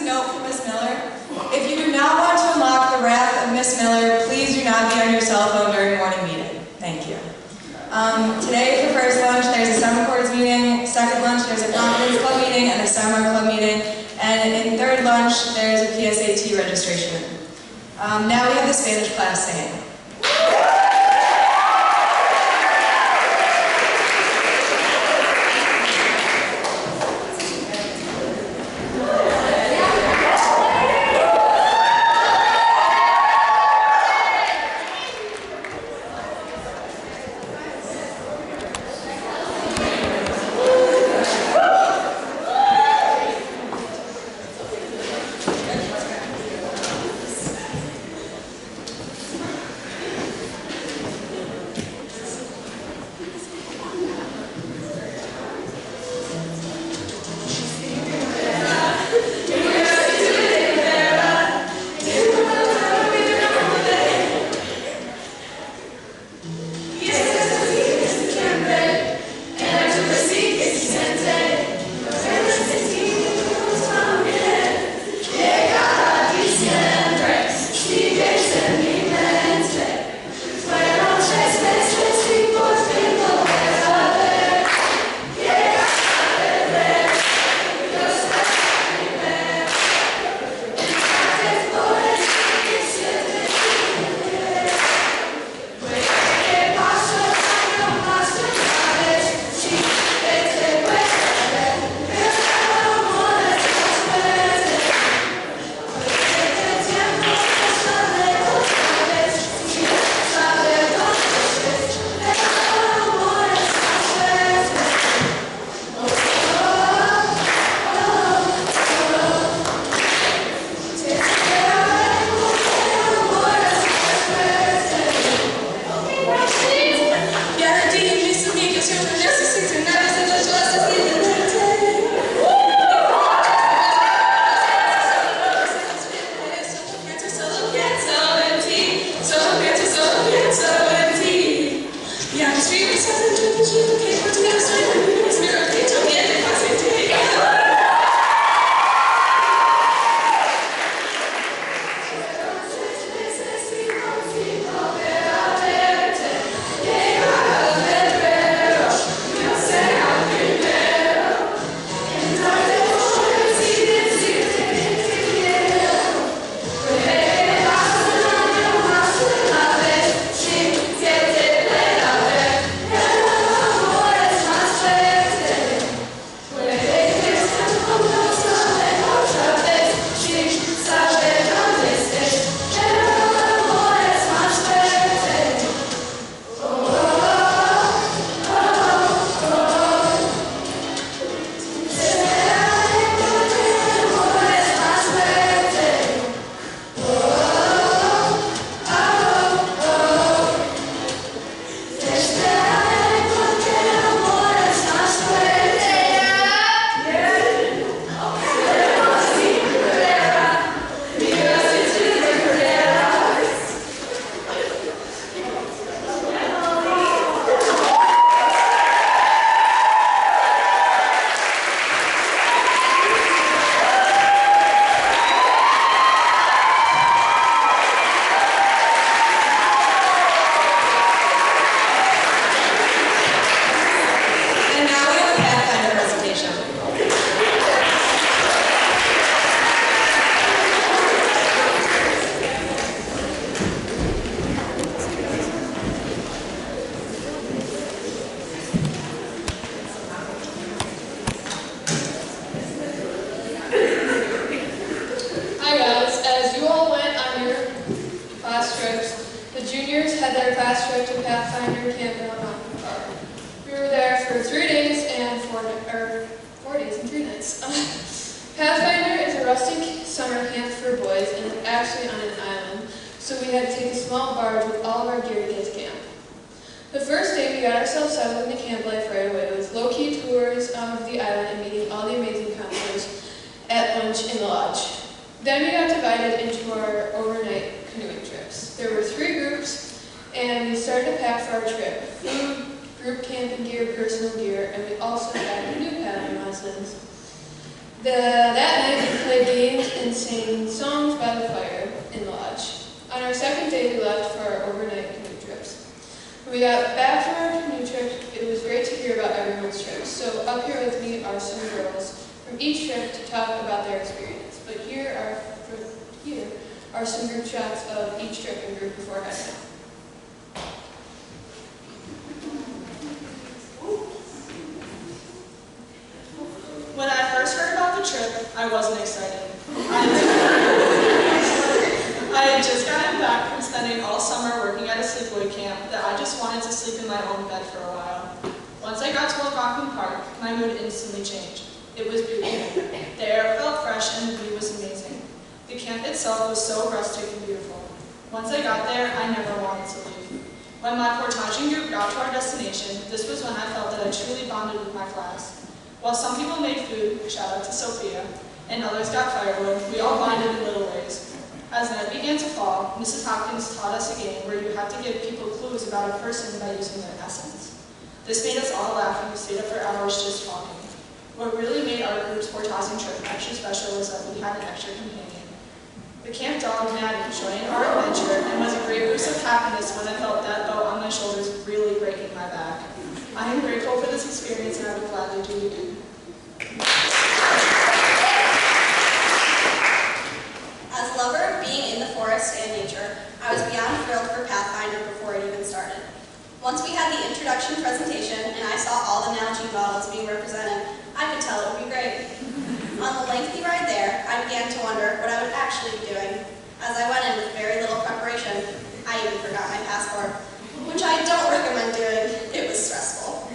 note from Miss Miller. If you do not want to unlock the wrath of Miss Miller, please do not be on your cell phone during morning meeting. Thank you. Today for first lunch, there's a summer chorus meeting. Second lunch, there's a confidence club meeting and a summer club meeting. And in third lunch, there's a PSAT registration. Now we have the Spanish class singing. Pathfinder is a rustic summer camp for boys and is actually on an island, so we had to take a small barge with all of our gear to get to camp. The first day we got ourselves settled into camp life right away with low-key tours of the island and meeting all the amazing counselors at lunch in the lodge. Then we got divided into our overnight canoeing trips. There were 3 groups and we started to pack for our trip: food, group camping gear, personal gear, and we also had canoe paddling lessons. That night we played games got back from our new trip, it was great to hear about everyone's trips. So up here with me are some girls from each trip to talk about their experience. But here are some group shots of each trip and group before heading out. When I first heard about the trip, I wasn't excited. I had just gotten back from spending all summer working at a sleepaway camp that I just wanted to sleep in my own bed for a while. Once I got to Algonquin Park, my mood instantly changed. It was beautiful. The air felt fresh and the view was amazing. The camp itself was so rustic and beautiful. Once I got there, I never wanted to leave. When my portaging group got to our destination, this was when I felt that I truly bonded with my class. While some people made food, shout out to Sophia, and others got firewood, we all bonded in little ways. As night began to fall, Mrs. Hopkins taught us a game where you had to give people clues about a person by using their essence. This made us all laugh and we stayed up for hours just talking. What really made our group's portaging trip extra special was that we had an extra companion. The camp dog, Maddie, joined our adventure and was a great boost of happiness when I felt that boat on my shoulders really breaking my back. I am grateful for this experience and I would gladly do it again. As a lover of being in the forest and nature, I was beyond thrilled for Pathfinder before it even started. Once we had the introduction presentation and I saw all the Nalgene models being represented, I could tell it would be great. On the lengthy ride there, I began to wonder what I would actually be doing. As I went in with very little preparation, I even forgot my passport, which I don't recommend doing. It was stressful.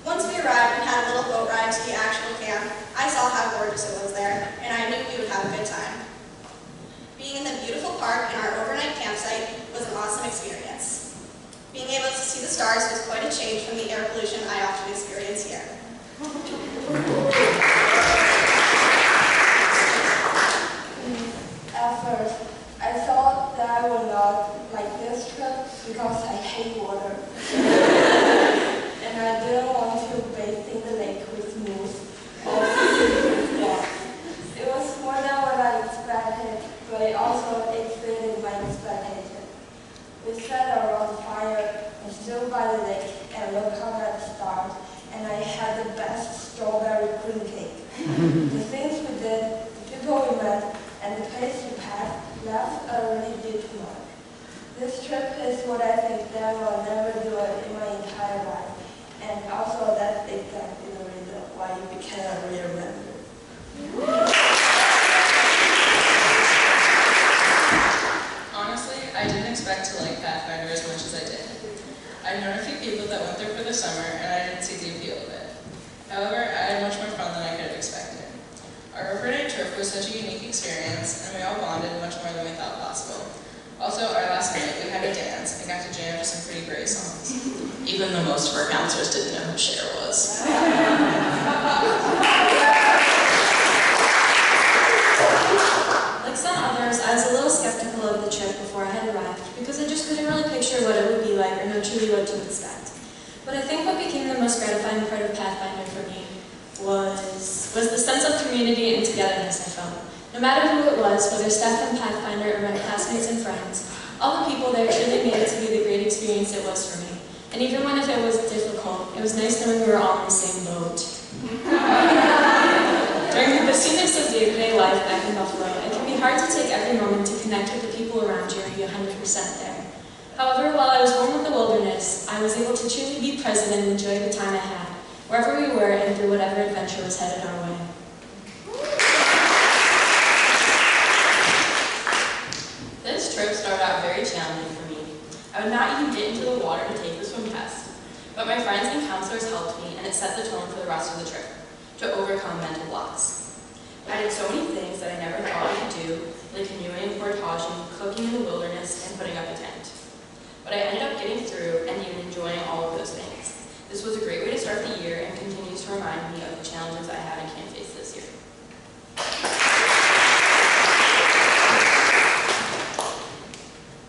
Once we arrived and had a little boat ride to the actual camp, I saw how gorgeous it was there, and I knew we would have a good time. Being in the beautiful park and our overnight campsite was an awesome experience. Being able to see the stars was quite a change from the air pollution I often experience here. At first, I thought that I would not like this trip because I hate water. And I didn't want to bathe in the lake with moose or yeah. It was more than what I expected, but it also exceeded my expectation. We sat around the fire and stood by the lake and looked up at the stars, and I had the best strawberry cream cake. The things we did, the people we met, and the place we passed left a really deep mark. This trip is what I think that I will never do it in my entire life, and also that's exactly the reason why you cannot remember. Honestly, I didn't expect to like Pathfinder as much as I did. I've known a few people that went there for the summer, and I didn't see the appeal of it. However, I had much more fun than I could have expected. Our overnight trip was such a unique experience, and we all bonded much more than we thought possible. Also, our last night, we had a dance and got to jam to some pretty great songs. Even though most of our counselors didn't know who Cher was. Like some others, I was a little skeptical of the trip before I had arrived because I just couldn't really picture what it would be like or know truly what to expect. But I think what became the most gratifying part of Pathfinder for me was the sense of community and togetherness I felt. No matter who it was, whether staff from Pathfinder or my classmates and friends, all the people there truly made it to be the great experience it was for me. And even when if it was difficult, it was nice knowing we were all in the same boat. During the busyness of day-to-day life back in Buffalo, it can be hard to take every moment to connect with the people around you and be 100% there. However, while I was home with the wilderness, I was able to truly be present and enjoy the time I had, wherever we were and through whatever adventure was headed our way. This trip started out very challenging for me. I would not even get into the water to take the swim test, but my friends and counselors helped me, and it set the tone for the rest of the trip, to overcome mental blocks. I did so many things that I never thought I could do, like canoeing, portaging, cooking in the wilderness, and putting up a tent. But I ended up getting through and even enjoying all of those things. This was a great way to start the year and continues to remind me of the challenges I had and can face this year.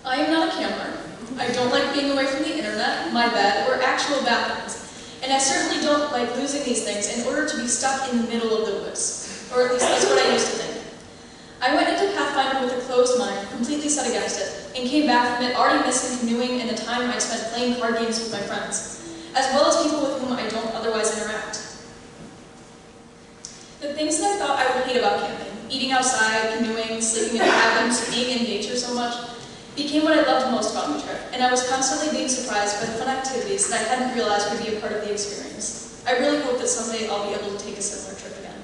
I am not a camper. I don't like being away from the internet, my bed, or actual bathrooms. And I certainly don't like losing these things in order to be stuck in the middle of the woods. Or at least that's what I used to think. I went into Pathfinder with a closed mind, completely set against it, and came back from it already missing canoeing and the time I'd spent playing card games with my friends, as well as people with whom I don't otherwise interact. The things that I thought I would hate about camping, eating outside, canoeing, sleeping in cabins, being in nature so much, became what I loved most about the trip, and I was constantly being surprised by the fun activities that I hadn't realized would be a part of the experience. I really hope that someday I'll be able to take a similar trip again.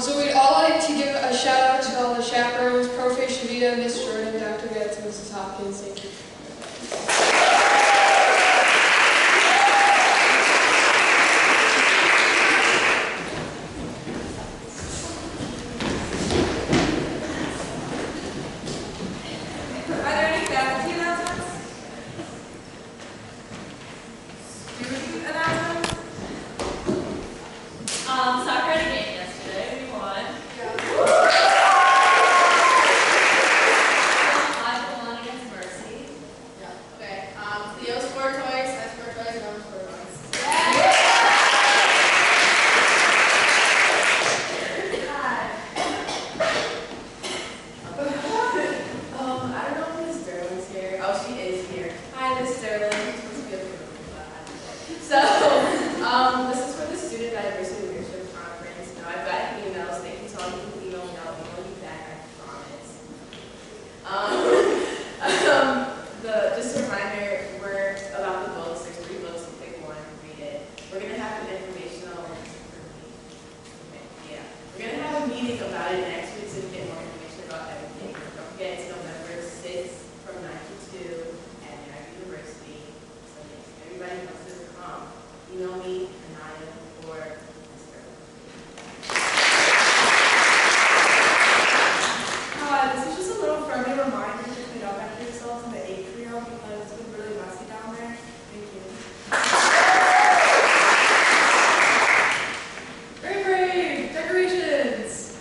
So we'd all like to give a shout out to all the chaperones, Profe Shavita, Miss Jordan, Dr. Getz, and Mrs. Hopkins. Thank you. Are there any faculty announcements? Student announcements? Soccer had a game yesterday. We won. 5-1 against Mercy. Okay, Theo scored twice, I scored twice, and Mom scored twice. I don't know if Miss Sterling's here. Oh, she is here. Hi, Miss Sterling. You're supposed to be able to So, this is for the Student Diversity Leadership Conference. Now, I've got emails. Thank you to all you can email me. I'll email you back, I promise. Just a reminder, we're about the books. There's 3 books. You pick one, read it. We're going to have an informational, yeah. We're going to have a meeting about it next week so we get more information about everything. Don't forget, it's November 6th from 9 to 2 at American University. So yes, everybody wants to come. Email me, Anaya, or Mr. This is just a little friendly reminder to clean up after yourselves in the atrium because it's been really messy down there. Thank you. Very brave! Decorations!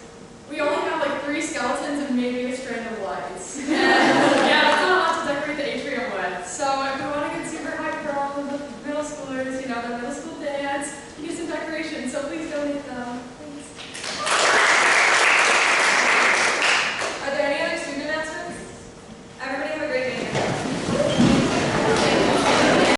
We only have like 3 skeletons and maybe a strand of lights. And yeah, that's not a lot to decorate the atrium with. So if we want to get super hyped for all of the middle schoolers, you know, the middle school dance, you get some decorations, so please donate them.